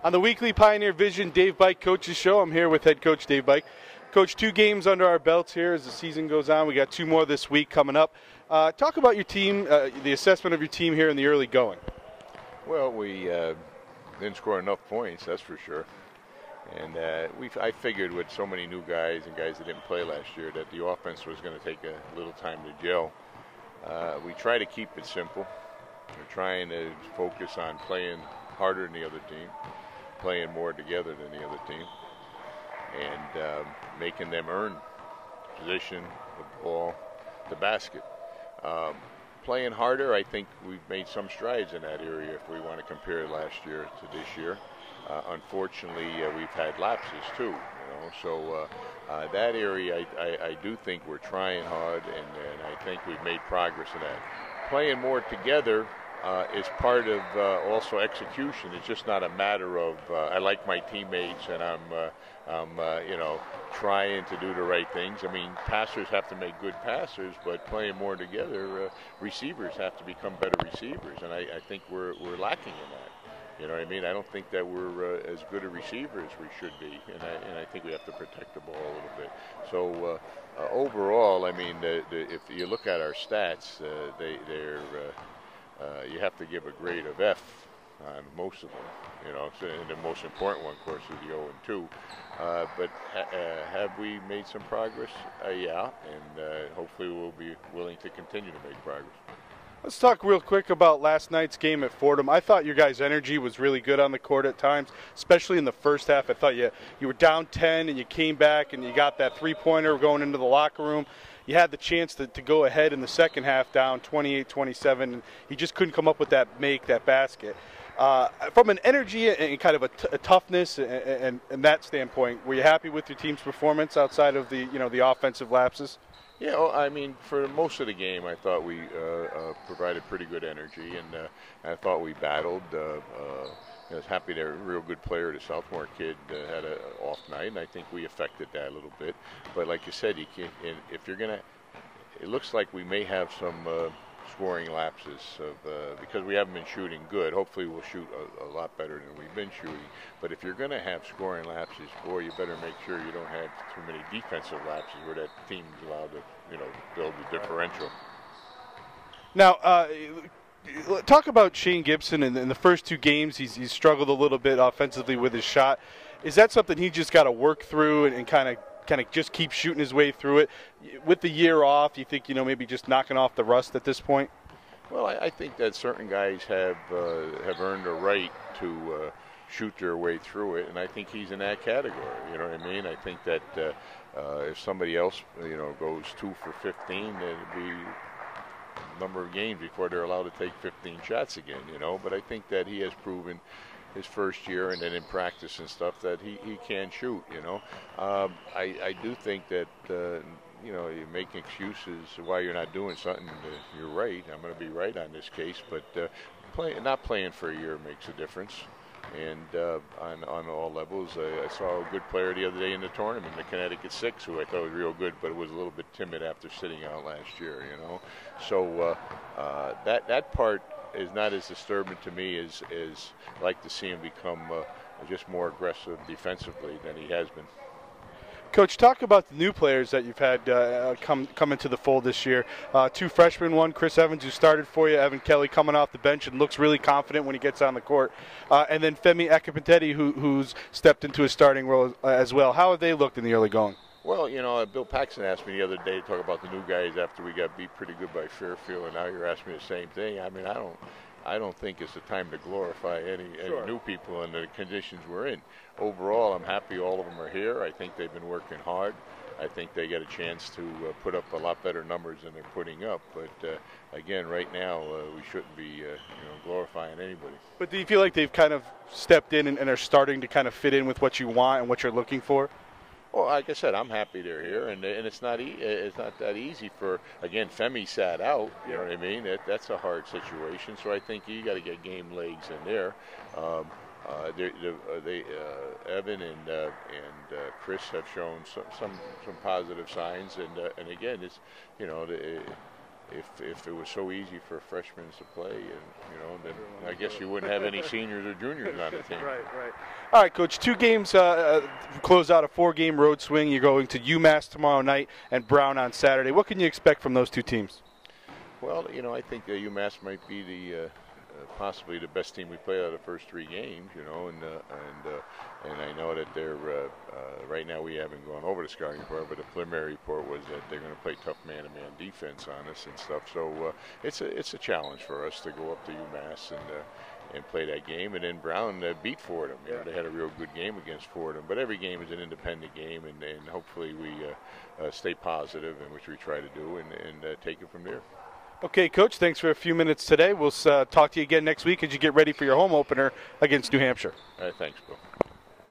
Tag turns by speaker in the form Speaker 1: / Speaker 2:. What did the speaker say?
Speaker 1: On the weekly Pioneer Vision Dave Bike Coaches Show, I'm here with head coach Dave Bike. Coach, 2 games under our belts here as the season goes on. We got 2 more this week coming up. Talk about your team, the assessment of your team here in the early going.
Speaker 2: Well, we didn't score enough points, that's for sure. And I figured with so many new guys and guys that didn't play last year that the offense was going to take a little time to gel. We try to keep it simple. We're trying to focus on playing harder than the other team, playing more together than the other team, and making them earn position, the ball, the basket. Playing harder, I think we've made some strides in that area if we want to compare last year to this year. Unfortunately, we've had lapses too, so that area I do think we're trying hard, and I think we've made progress in that. Playing more together is part of also execution. It's just not a matter of I like my teammates and I'm trying to do the right things. I mean, passers have to make good passers, but playing more together, receivers have to become better receivers, and I think we're lacking in that. You know what I mean? I don't think that we're as good a receiver as we should be, and I think we have to protect the ball a little bit. So overall, I mean, if you look at our stats, they're you have to give a grade of F on most of them, So, and the most important one, of course, is the 0-2. But have we made some progress? Yeah, and hopefully we'll be willing to continue to make progress.
Speaker 1: Let's talk real quick about last night's game at Fordham. I thought your guys' energy was really good on the court at times, especially in the first half. I thought you were down 10 and you came back and you got that three-pointer going into the locker room. You had the chance to go ahead in the second half down 28-27, and you just couldn't come up with that basket. From an energy and kind of a toughness and that standpoint, were you happy with your team's performance outside of the offensive lapses?
Speaker 2: Yeah, well, I mean, for most of the game, I thought we provided pretty good energy, and I thought we battled. I was happy that a real good player, the sophomore kid, had an off night, and I think we affected that a little bit. But like you said, if you're gonna, it looks like we may have some scoring lapses because we haven't been shooting good. Hopefully, we'll shoot a lot better than we've been shooting. But if you're going to have scoring lapses, boy, you better make sure you don't have too many defensive lapses where that team's allowed to, build the differential.
Speaker 1: Now, talk about Shane Gibson. In the first 2 games, he's struggled a little bit offensively with his shot. Is that something he just got to work through and kind of just keep shooting his way through it? With the year off, you think, maybe just knocking off the rust at this point?
Speaker 2: Well, I think that certain guys have earned a right to shoot their way through it, and I think he's in that category. You know what I mean? I think that if somebody else, goes 2 for 15, it'd be a number of games before they're allowed to take 15 shots again, But I think that he has proven his first year and then in practice and stuff that he can shoot, I do think that, you make excuses why you're not doing something. You're right. I'm going to be right on this case, but not playing for a year makes a difference. And on all levels, I saw a good player the other day in the tournament, the Connecticut Six, who I thought was real good, but was a little bit timid after sitting out last year, So that part is not as disturbing to me as I like to see him become just more aggressive defensively than he has been.
Speaker 1: Coach, talk about the new players that you've had come into the fold this year. 2 freshmen, one Chris Evans, who started for you, Evan Kelly coming off the bench and looks really confident when he gets on the court, and then Femi Ekipinteti, who's stepped into a starting role as well. How have they looked in the early going?
Speaker 2: Well, Bill Paxton asked me the other day to talk about the new guys after we got beat pretty good by Fairfield, and now you're asking me the same thing. I mean, I don't think it's the time to glorify any new people in the conditions we're in. Overall, I'm happy all of them are here. I think they've been working hard. I think they get a chance to put up a lot better numbers than they're putting up. But again, right now, we shouldn't be glorifying anybody.
Speaker 1: But do you feel like they've kind of stepped in and are starting to kind of fit in with what you want and what you're looking for?
Speaker 2: Well, like I said, I'm happy they're here, and it's not that easy for, again, Femi sat out, you know what I mean? That's a hard situation, so I think you got to get game legs in there. Evan and Chris have shown some positive signs, and again, it's if it was so easy for freshmen to play, and then I guess you wouldn't have any seniors or juniors on the team.
Speaker 1: Right. All right, Coach. 2 games close out a 4-game road swing. You're going to UMass tomorrow night and Brown on Saturday. What can you expect from those 2 teams?
Speaker 2: Well, I think UMass might be the possibly the best team we played out of the first 3 games. And I know that they're right now we haven't gone over the scouting report, but the preliminary report was that they're going to play tough man-to-man defense on us and stuff. So it's a challenge for us to go up to UMass and play that game. And then Brown beat Fordham. They had a real good game against Fordham. But every game is an independent game, and hopefully we stay positive, and which we try to do, and take it from there.
Speaker 1: Okay, Coach, thanks for a few minutes today. We'll talk to you again next week as you get ready for your home opener against New Hampshire.
Speaker 2: Thanks, Bill.